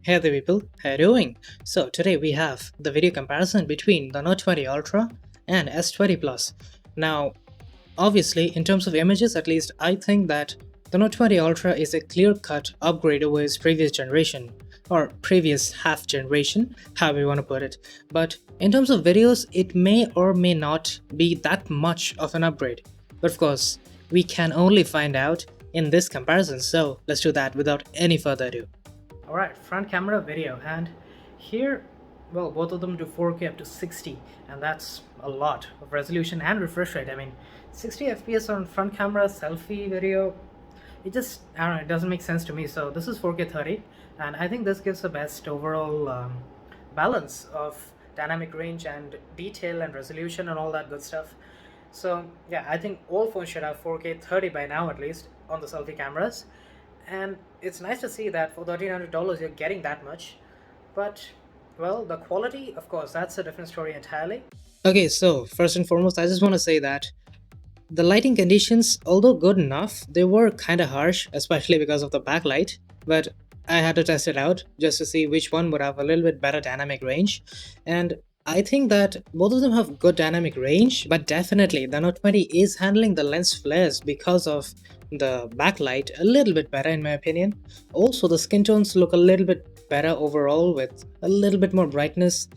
Hey there people, how you doing? So today we have the video comparison between the Note 20 Ultra and S20 Plus. Now obviously in terms of images, at least I think that the Note 20 Ultra is a clear-cut upgrade over its previous generation, or previous half generation, however you want to put it. But in terms of videos, it may or may not be that much of an upgrade. But of course, we can only find out in this comparison, so let's do that without any further ado. Alright, front camera video, and here, well, both of them do 4K up to 60, and that's a lot of resolution and refresh rate. I mean, 60 FPS on front camera selfie video, it just, I don't know, it doesn't make sense to me. So this is 4K 30, and I think this gives the best overall balance of dynamic range and detail and resolution and all that good stuff. So yeah, I think all phones should have 4K 30 by now, at least on the selfie cameras. And it's nice to see that for $1,300 you're getting that much. But well, the quality, of course, that's a different story entirely. Okay, so first and foremost, I just want to say that the lighting conditions, although good enough, they were kinda harsh, especially because of the backlight, but I had to test it out just to see which one would have a little bit better dynamic range. And I think that both of them have good dynamic range, but definitely the Note 20 is handling the lens flares because of the backlight a little bit better in my opinion. Also, the skin tones look a little bit better overall with a little bit more brightness,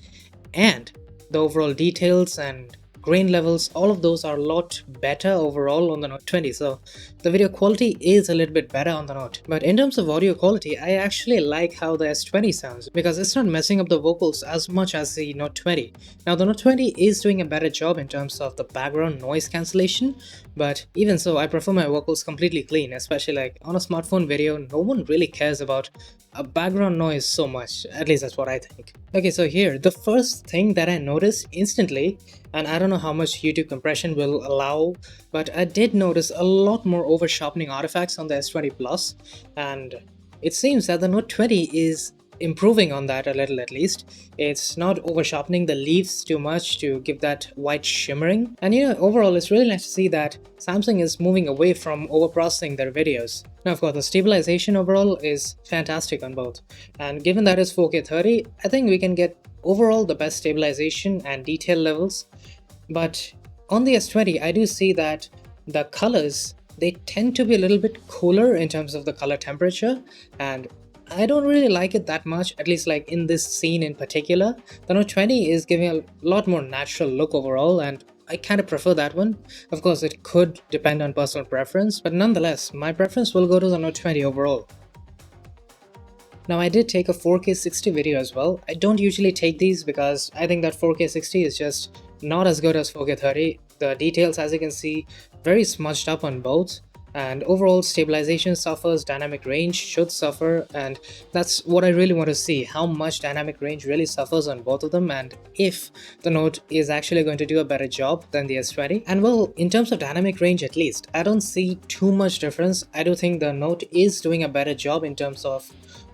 and the overall details and grain levels, all of those are a lot better overall on the Note 20, so the video quality is a little bit better on the Note. But in terms of audio quality, I actually like how the S20 sounds because it's not messing up the vocals as much as the Note 20. Now the Note 20 is doing a better job in terms of the background noise cancellation, but even so, I prefer my vocals completely clean, especially like on a smartphone video, no one really cares about a background noise so much, at least that's what I think. Okay, so here, the first thing that I noticed instantly, and I don't know how much YouTube compression will allow, but I did notice a lot more over sharpening artifacts on the S20 Plus, and it seems that the Note 20 is improving on that a little at least. It's not over sharpening the leaves too much to give that white shimmering, and overall it's really nice to see that Samsung is moving away from over processing their videos. Now of course the stabilization overall is fantastic on both, and given that it's 4K 30, I think we can get overall the best stabilization and detail levels. But on the S20 I do see that the colors, they tend to be a little bit cooler in terms of the color temperature, and I don't really like it that much, at least like in this scene in particular. The Note 20 is giving a lot more natural look overall, and I kind of prefer that one. Of course, it could depend on personal preference, but nonetheless, my preference will go to the Note 20 overall. Now I did take a 4K 60 video as well. I don't usually take these because I think that 4K 60 is just not as good as 4K 30. The details, as you can see, very smudged up on both, and overall stabilization suffers, dynamic range should suffer, and that's what I really want to see, how much dynamic range really suffers on both of them, and if the Note is actually going to do a better job than the S20. And well, in terms of dynamic range at least, I don't see too much difference. I do think the Note is doing a better job in terms of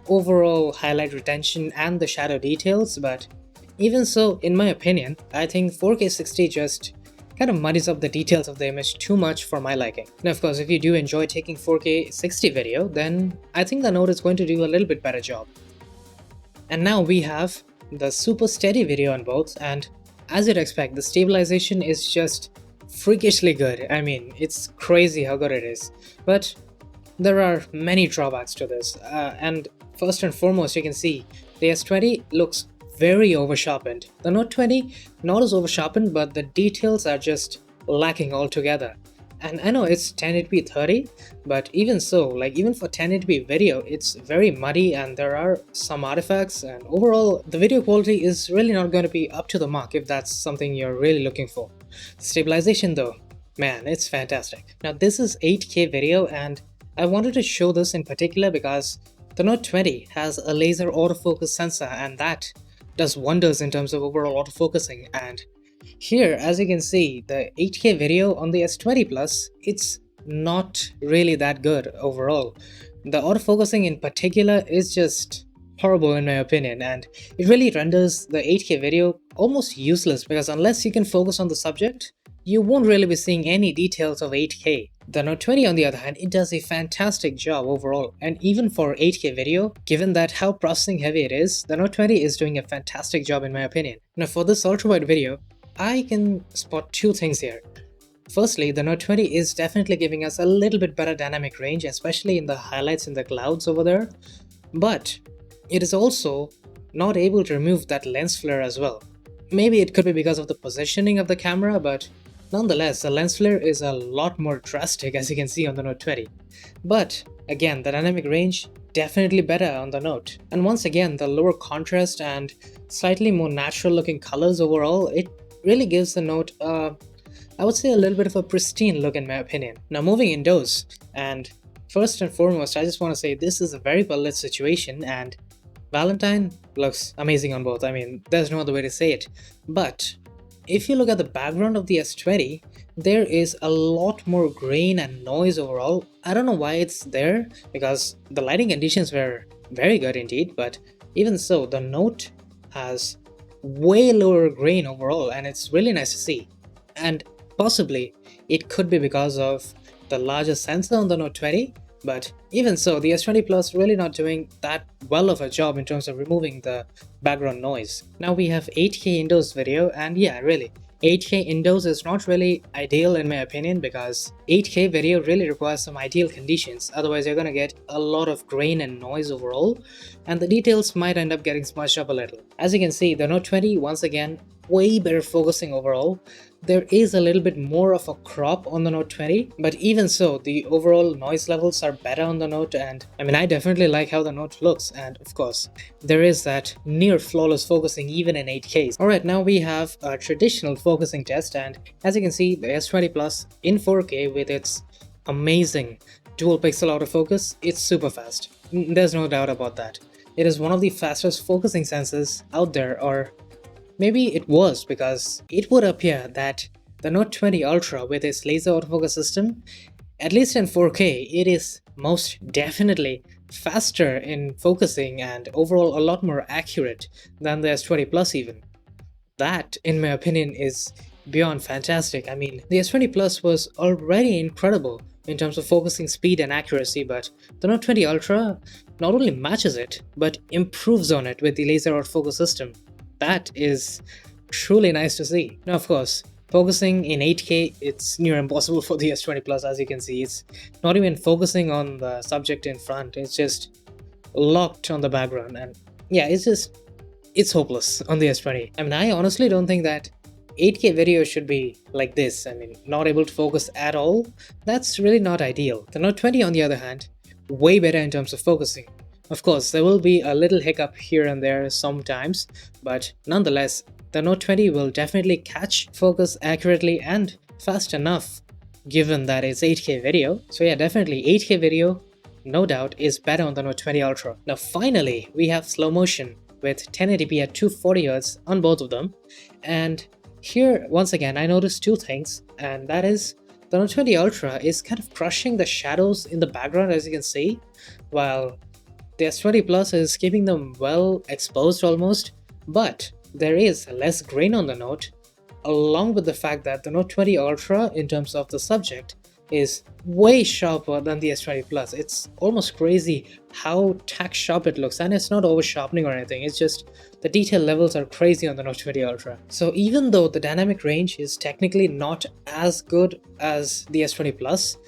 overall highlight retention and the shadow details, but even so, in my opinion, I think 4K 60 just kind of muddies up the details of the image too much for my liking. Now of course, if you do enjoy taking 4K 60 video, then I think the Note is going to do a little bit better job. And now we have the super steady video on both, and as you'd expect, the stabilization is just freakishly good. I mean, it's crazy how good it is. But there are many drawbacks to this, and first and foremost, you can see the S20 looks very over sharpened. The Note 20 not as over sharpened, but the details are just lacking altogether. And I know it's 1080p 30, but even so, like even for 1080p video, it's very muddy and there are some artifacts, and overall the video quality is really not going to be up to the mark if that's something you're really looking for. Stabilization though, man, it's fantastic. Now this is 8K video, and I wanted to show this in particular because the Note 20 has a laser autofocus sensor, and that does wonders in terms of overall autofocusing. And here, as you can see, the 8K video on the S20 Plus, it's not really that good overall. The autofocusing in particular is just horrible in my opinion, and it really renders the 8K video almost useless because unless you can focus on the subject, you won't really be seeing any details of 8K. The Note 20 on the other hand, it does a fantastic job overall, and even for 8K video, given that how processing heavy it is, the Note 20 is doing a fantastic job in my opinion. Now for this ultrawide video, I can spot two things here. Firstly, the Note 20 is definitely giving us a little bit better dynamic range, especially in the highlights in the clouds over there, but it is also not able to remove that lens flare as well. Maybe it could be because of the positioning of the camera, but nonetheless, the lens flare is a lot more drastic as you can see on the Note 20. But again, the dynamic range definitely better on the Note. And once again, the lower contrast and slightly more natural looking colors overall, it really gives the Note I would say a little bit of a pristine look in my opinion. Now moving indoors, and first and foremost, I just want to say this is a very well lit situation and Valentine looks amazing on both. I mean, there's no other way to say it. But if you look at the background of the S20, there is a lot more grain and noise overall. I don't know why it's there, because the lighting conditions were very good indeed, but even so, the Note has way lower grain overall, and it's really nice to see. And possibly it could be because of the larger sensor on the Note 20, but even so, the S20 Plus really not doing that well of a job in terms of removing the background noise. Now we have 8K indoors video, and yeah, really, 8K indoors is not really ideal in my opinion, because 8K video really requires some ideal conditions, otherwise you're gonna get a lot of grain and noise overall, and the details might end up getting smudged up a little. As you can see, the Note 20 once again way better focusing overall. There is a little bit more of a crop on the Note 20, but even so, the overall noise levels are better on the Note, and I mean, I definitely like how the Note looks, and of course, there is that near flawless focusing even in 8K. Alright, now we have a traditional focusing test, and as you can see, the S20 Plus in 4K with its amazing dual pixel autofocus, it's super fast. There's no doubt about that. It is one of the fastest focusing sensors out there, or maybe it was, because it would appear that the Note 20 Ultra with its laser autofocus system, at least in 4K, it is most definitely faster in focusing and overall a lot more accurate than the S20 Plus even. That, in my opinion, is beyond fantastic. I mean, the S20 Plus was already incredible in terms of focusing speed and accuracy, but the Note 20 Ultra not only matches it, but improves on it with the laser autofocus system. That is truly nice to see. Now, of course, focusing in 8K, it's near impossible for the S20 Plus, as you can see. It's not even focusing on the subject in front, it's just locked on the background, and yeah, it's hopeless on the S20. I mean, I honestly don't think that 8K video should be like this. I mean, not able to focus at all. That's really not ideal. The Note 20 on the other hand, way better in terms of focusing. Of course, there will be a little hiccup here and there sometimes, but nonetheless, the Note 20 will definitely catch focus accurately and fast enough, given that it's 8K video. So yeah, definitely 8K video, no doubt, is better on the Note 20 Ultra. Now finally, we have slow motion with 1080p at 240Hz on both of them. And here, once again, I noticed two things, and that is the Note 20 Ultra is kind of crushing the shadows in the background, as you can see, while the S20 Plus is keeping them well exposed almost, but there is less grain on the Note, along with the fact that the Note 20 Ultra, in terms of the subject, is way sharper than the S20 Plus. It's almost crazy how tack sharp it looks, and it's not over sharpening or anything, it's just the detail levels are crazy on the Note 20 Ultra. So even though the dynamic range is technically not as good as the S20 Plus,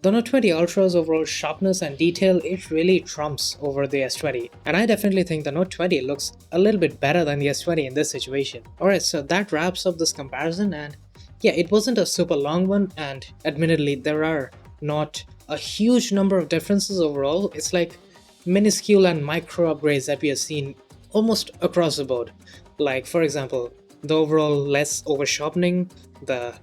the Note 20 Ultra's overall sharpness and detail, it really trumps over the S20. And I definitely think the Note 20 looks a little bit better than the S20 in this situation. Alright, so that wraps up this comparison, and yeah, it wasn't a super long one, and admittedly there are not a huge number of differences overall. It's like minuscule and micro upgrades that we have seen almost across the board. Like for example, the overall less over sharpening, the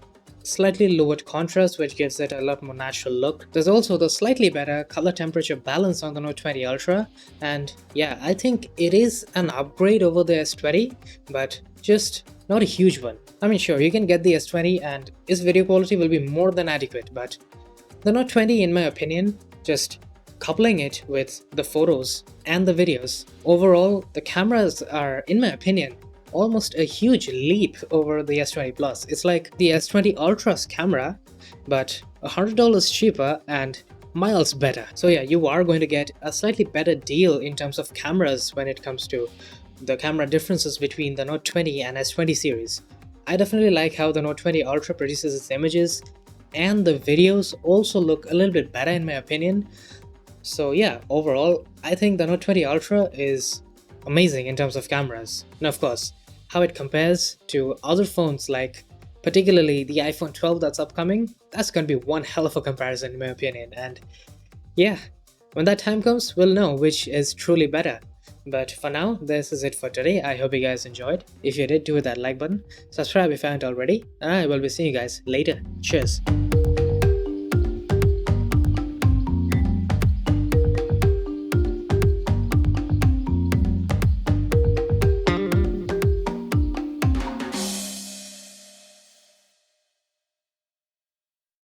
slightly lowered contrast which gives it a lot more natural look. There's also the slightly better color temperature balance on the Note 20 Ultra, and yeah, I think it is an upgrade over the S20, but just not a huge one. I mean, sure, you can get the S20 and its video quality will be more than adequate, but the Note 20, in my opinion, just coupling it with the photos and the videos, overall the cameras are, in my opinion, almost a huge leap over the S20 Plus. It's like the S20 Ultra's camera but $100 cheaper and miles better. So yeah, you are going to get a slightly better deal in terms of cameras when it comes to the camera differences between the Note 20 and S20 series. I definitely like how the Note 20 Ultra produces its images, and the videos also look a little bit better in my opinion. So yeah, overall, I think the Note 20 Ultra is amazing in terms of cameras. And of course, how it compares to other phones like particularly the iPhone 12 that's upcoming, that's going to be one hell of a comparison in my opinion. And yeah, when that time comes, we'll know which is truly better. But for now, this is it for today. I hope you guys enjoyed. If you did, do hit that like button, subscribe if you haven't already, and I will be seeing you guys later. Cheers.